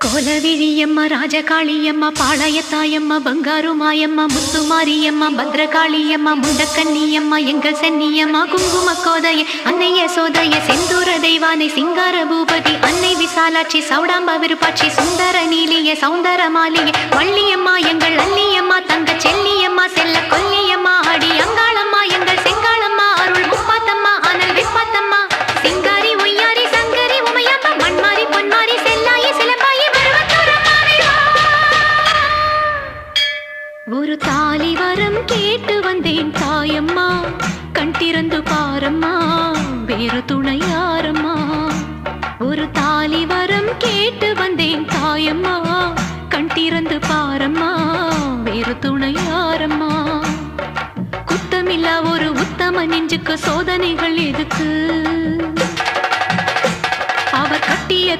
கோலவிழியம்மா ராஜகாளியம்மா பாளையத்தாயம்மா பங்காரு மாயம்மா முத்துமாரியம்மா பத்ரகாளியம்மா முண்டக்கன்னியம்மா எங்கள் சென்னியம்மா குங்கும கோதைய அன்னைய சோதைய செந்தூர தெய்வானை சிங்கார பூபதி அன்னை விசாலாட்சி சௌடாம்ப விருப்பாட்சி சுந்தர நீலிய சௌந்தர மாலிய வள்ளியம்மா எங்கள் அல்லியம்மா தங்க செல்லியம்மா செல்ல கொல்லியம்மா அடி அங்காளம்மா எங்கள் செங்காளம்மா அருள் முப்பாத்தம்மா அனல் விப்பாத்தம்மா சிங்காரி ஒய்யாரி சங்கரி உமையம்மா மண்மாரி பொன்மாரி செல்லாயி சிலம்பாயி ஒரு தாலி வரம் கேட்டு வந்தேன் தாயம்மா கண் திறந்து பாரம்மா வேறு துணை யாரம்மா ஒரு தாலி வரம் கேட்டு வந்தேன் தாயம்மா கண் திறந்து பாரம்மா வேறு துணை யாரம்மா குத்தமில்லா ஒரு உத்தம நெஞ்சுக்கு சோதனைகள் எதுக்கு அவர் கட்டிய